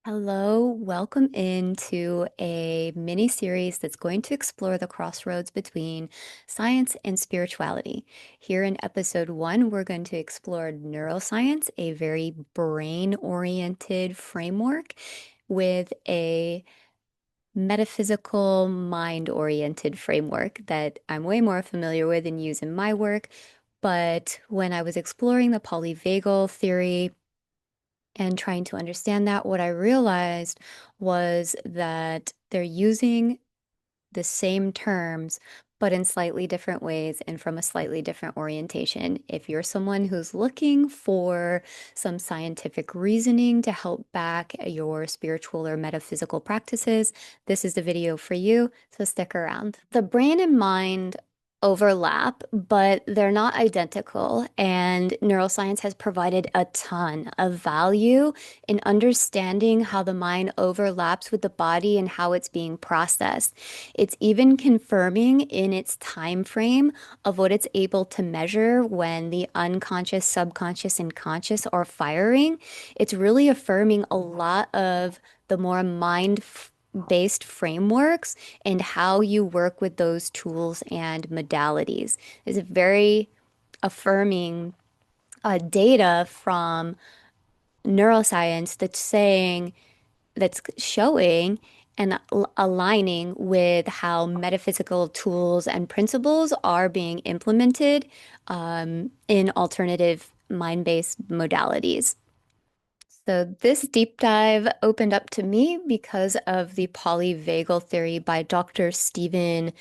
Hello, welcome into a mini series that's going to explore the crossroads between science and spirituality. Here in episode one, we're going to explore neuroscience, a very brain-oriented framework with a metaphysical, mind-oriented framework that I'm way more familiar with and use in my work. But when I was exploring the polyvagal theory, and trying to understand that, what I realized was that they're using the same terms, but in slightly different ways and from a slightly different orientation. If you're someone who's looking for some scientific reasoning to help back your spiritual or metaphysical practices, this is the video for you, so stick around. The brain and mind overlap, but they're not identical, and neuroscience has provided a ton of value in understanding how the mind overlaps with the body and how it's being processed. It's even confirming in its time frame of what it's able to measure when the unconscious, subconscious, and conscious are firing. It's really affirming a lot of the more mind-based frameworks and how you work with those tools and modalities. It's a very affirming data from neuroscience that's showing and aligning with how metaphysical tools and principles are being implemented in alternative mind-based modalities. So this deep dive opened up to me because of the polyvagal theory by Dr. Stephen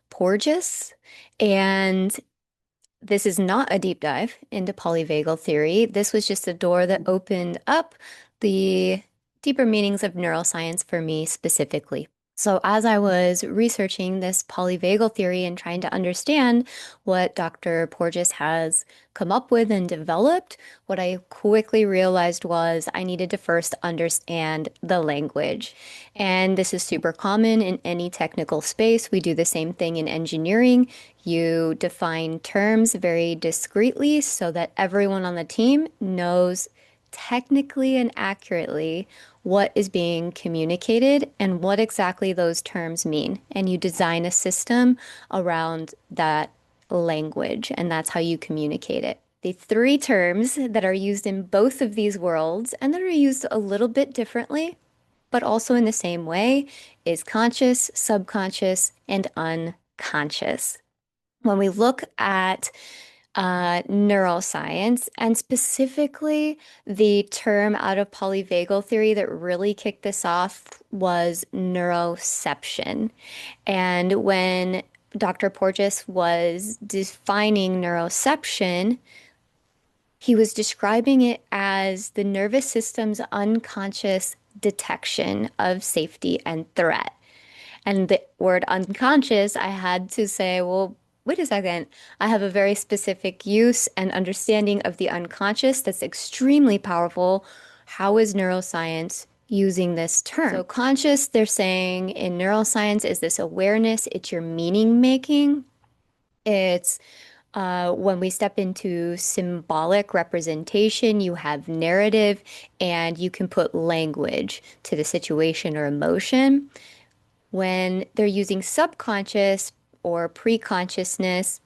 Porges. And this is not a deep dive into polyvagal theory. This was just a door that opened up the deeper meanings of neuroscience for me specifically. So, as I was researching this polyvagal theory and trying to understand what Dr. Porges has come up with and developed, what I quickly realized was I needed to first understand the language. And this is super common in any technical space. We do the same thing in engineering. You define terms very discreetly so that everyone on the team knows technically and accurately what is being communicated and what exactly those terms mean. And you design a system around that language, and that's how you communicate it. The three terms that are used in both of these worlds and that are used a little bit differently, but also in the same way, is conscious, subconscious, and unconscious. When we look at neuroscience, and specifically the term out of polyvagal theory that really kicked this off was neuroception. And when Dr. Porges was defining neuroception, he was describing it as the nervous system's unconscious detection of safety and threat. And the word unconscious, I had to say, well, wait a second. I have a very specific use and understanding of the unconscious that's extremely powerful. How is neuroscience using this term? So, conscious, they're saying in neuroscience, is this awareness, it's your meaning making. It's when we step into symbolic representation, you have narrative and you can put language to the situation or emotion. When they're using subconscious or pre-consciousness,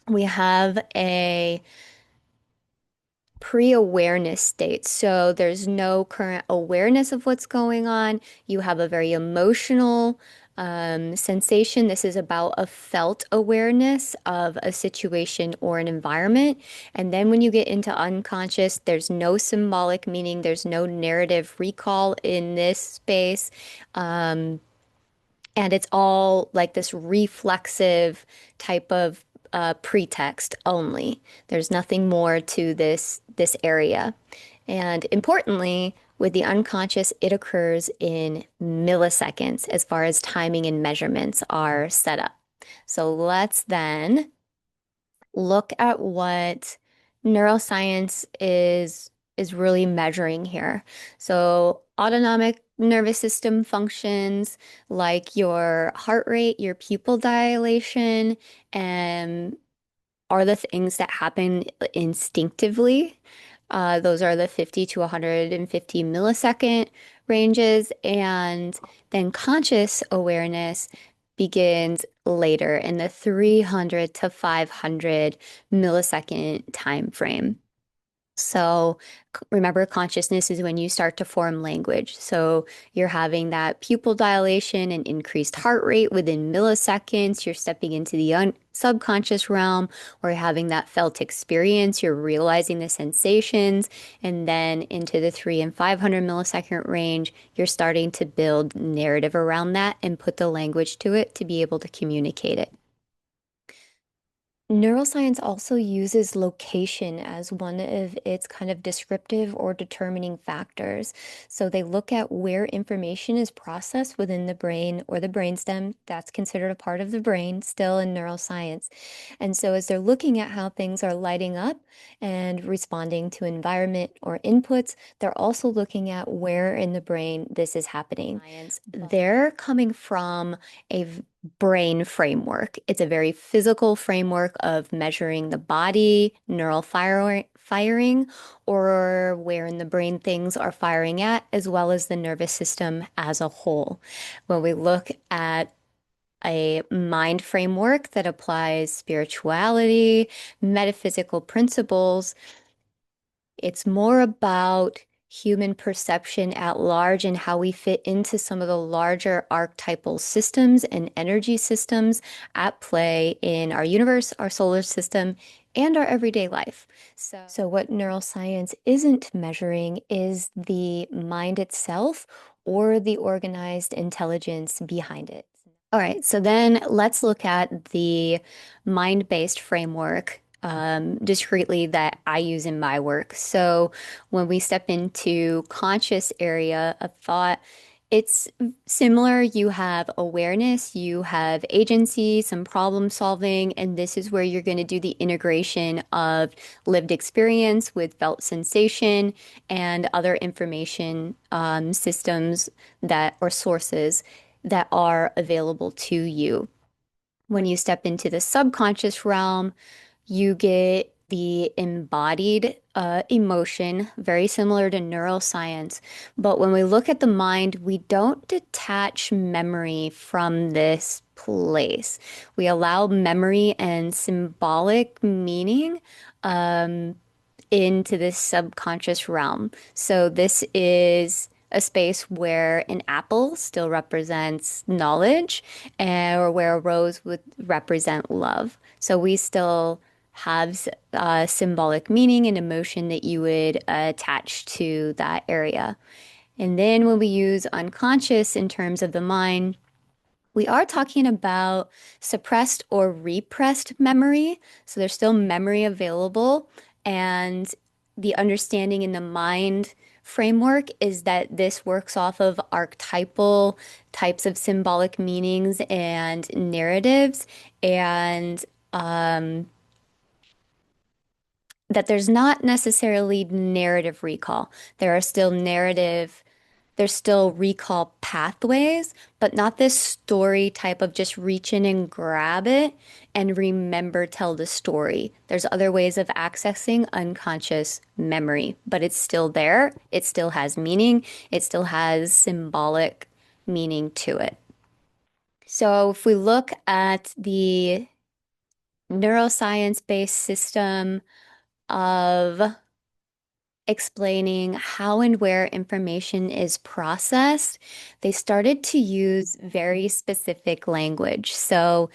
we have a pre-awareness state. So there's no current awareness of what's going on. You have a very emotional sensation. This is about a felt awareness of a situation or an environment. And then when you get into unconscious, there's no symbolic meaning, there's no narrative recall in this space. And it's all like this reflexive type of pretext only. There's nothing more to this area. And importantly, with the unconscious, it occurs in milliseconds as far as timing and measurements are set up. So let's then look at what neuroscience is really measuring here. So autonomic nervous system functions like your heart rate, your pupil dilation, and are the things that happen instinctively. Those are the 50 to 150 millisecond ranges. And then conscious awareness begins later in the 300 to 500 millisecond time frame. So remember, consciousness is when you start to form language. So you're having that pupil dilation and increased heart rate within milliseconds. You're stepping into the subconscious realm or you're having that felt experience. You're realizing the sensations. And then into the 300 and 500 millisecond range, you're starting to build narrative around that and put the language to it to be able to communicate it. Neuroscience also uses location as one of its kind of descriptive or determining factors. So they look at where information is processed within the brain or the brainstem. That's considered a part of the brain still in neuroscience. And so as they're looking at how things are lighting up and responding to environment or inputs, they're also looking at where in the brain this is happening. They're coming from a brain framework. It's a very physical framework of measuring the body, neural firing, or where in the brain things are firing at, as well as the nervous system as a whole. When we look at a mind framework that applies spirituality, metaphysical principles, it's more about human perception at large and how we fit into some of the larger archetypal systems and energy systems at play in our universe, our solar system, and our everyday life. So what neuroscience isn't measuring is the mind itself or the organized intelligence behind it. All right, so then let's look at the mind-based framework discretely that I use in my work. So when we step into conscious area of thought, it's similar. You have awareness, you have agency, some problem solving, and this is where you're going to do the integration of lived experience with felt sensation and other information systems that or sources that are available to you. When you step into the subconscious realm, you get the embodied emotion, very similar to neuroscience. But when we look at the mind, we don't detach memory from this place. We allow memory and symbolic meaning into this subconscious realm. So this is a space where an apple still represents knowledge, or where a rose would represent love. So we still have symbolic meaning and emotion that you would attach to that area. And then when we use unconscious in terms of the mind, we are talking about suppressed or repressed memory. So there's still memory available. And the understanding in the mind framework is that this works off of archetypal types of symbolic meanings and narratives, and that there's not necessarily narrative recall. There are still narrative there's still recall pathways, but not this story type of just reach in and grab it and remember, tell the story. There's other ways of accessing unconscious memory, but it's still there. It still has meaning. It still has symbolic meaning to it. So if we look at the neuroscience-based system of explaining how and where information is processed, they started to use very specific language. So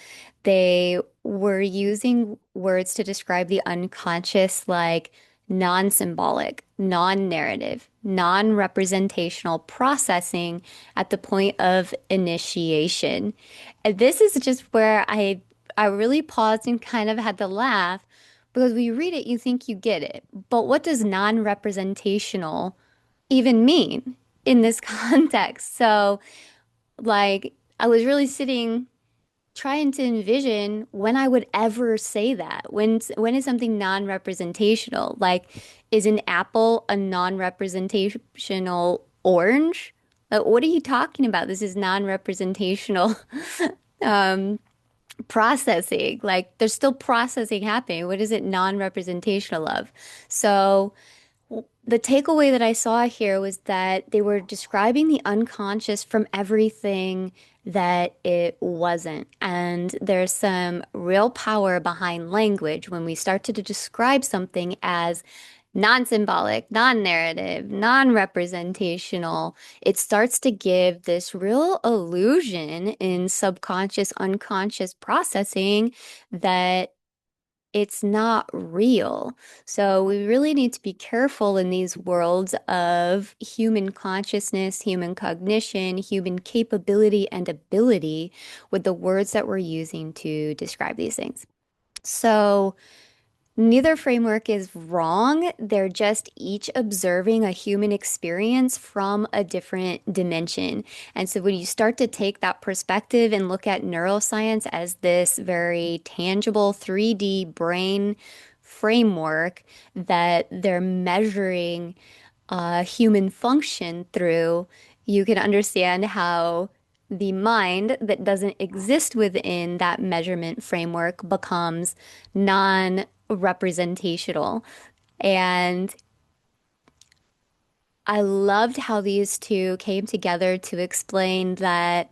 they were using words to describe the unconscious, like non-symbolic, non-narrative, non-representational processing at the point of initiation. And this is just where I really paused and kind of had to laugh because when you read it, you think you get it. But what does non-representational even mean in this context? So, like, I was really sitting trying to envision when I would ever say that. When is something non-representational? Like, is an apple a non-representational orange? Like, what are you talking about? This is non-representational processing. Like, there's still processing happening. What is it non-representational of? So The takeaway that I saw here was that they were describing the unconscious from everything that it wasn't. And there's some real power behind language when we start to describe something as non-symbolic, non-narrative, non-representational. It starts to give this real illusion in subconscious, unconscious processing that it's not real. So we really need to be careful in these worlds of human consciousness, human cognition, human capability and ability with the words that we're using to describe these things. So neither framework is wrong. They're just each observing a human experience from a different dimension. And so when you start to take that perspective and look at neuroscience as this very tangible 3D brain framework that they're measuring human function through, you can understand how the mind that doesn't exist within that measurement framework becomes non-representational. And I loved how these two came together to explain that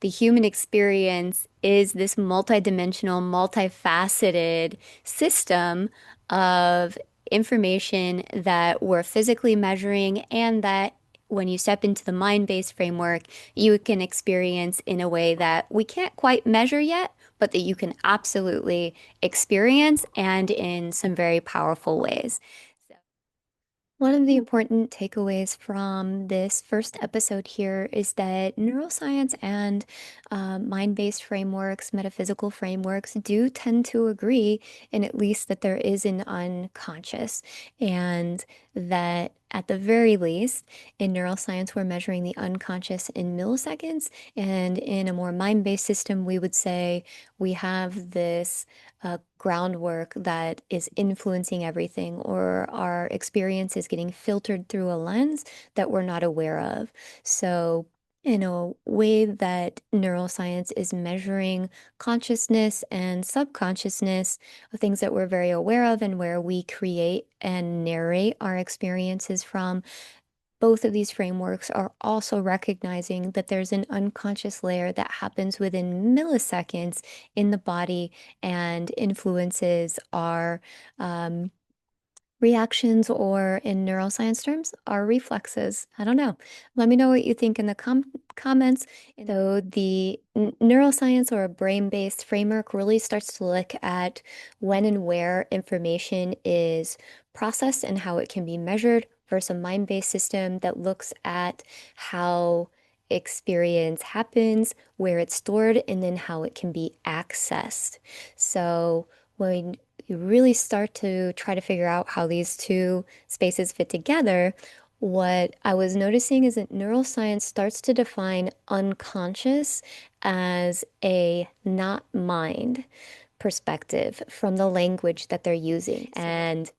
the human experience is this multidimensional, multifaceted system of information that we're physically measuring, and that when you step into the mind-based framework, you can experience in a way that we can't quite measure yet, but that you can absolutely experience and in some very powerful ways. One of the important takeaways from this first episode here is that neuroscience and mind-based frameworks, metaphysical frameworks do tend to agree in at least that there is an unconscious, and that at the very least, in neuroscience, we're measuring the unconscious in milliseconds, and in a more mind-based system, we would say we have this groundwork that is influencing everything, or our experience is getting filtered through a lens that we're not aware of. So, in a way that neuroscience is measuring consciousness and subconsciousness, things that we're very aware of and where we create and narrate our experiences from, both of these frameworks are also recognizing that there's an unconscious layer that happens within milliseconds in the body and influences our um, reactions, or in neuroscience terms, our reflexes. I don't know. Let me know what you think in the comments. So the neuroscience or a brain-based framework really starts to look at when and where information is processed and how it can be measured, versus a mind-based system that looks at how experience happens, where it's stored, and then how it can be accessed. So when you really start to try to figure out how these two spaces fit together, what I was noticing is that neuroscience starts to define unconscious as a not mind perspective from the language that they're using. And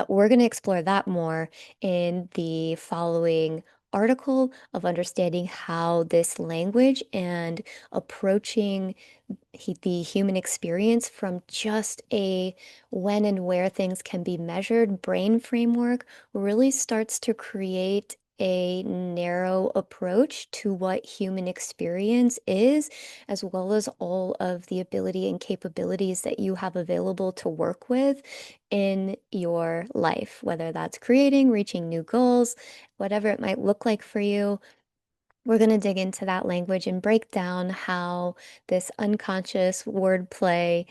we're going to explore that more in the following article of understanding how this language and approaching the human experience from just a when and where things can be measured brain framework really starts to create a narrow approach to what human experience is, as well as all of the ability and capabilities that you have available to work with in your life, whether that's creating, reaching new goals, whatever it might look like for you. We're going to dig into that language and break down how this unconscious wordplay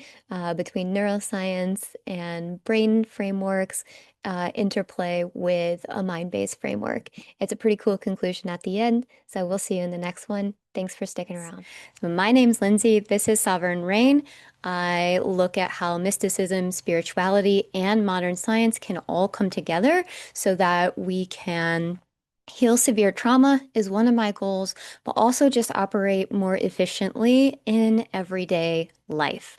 between neuroscience and brain frameworks interplay with a mind-based framework. It's a pretty cool conclusion at the end, so we'll see you in the next one. Thanks for sticking around. So my name's Lindsay. This is Sovereign Rain. I look at how mysticism, spirituality, and modern science can all come together so that we can heal severe trauma is one of my goals, but also just operate more efficiently in everyday life.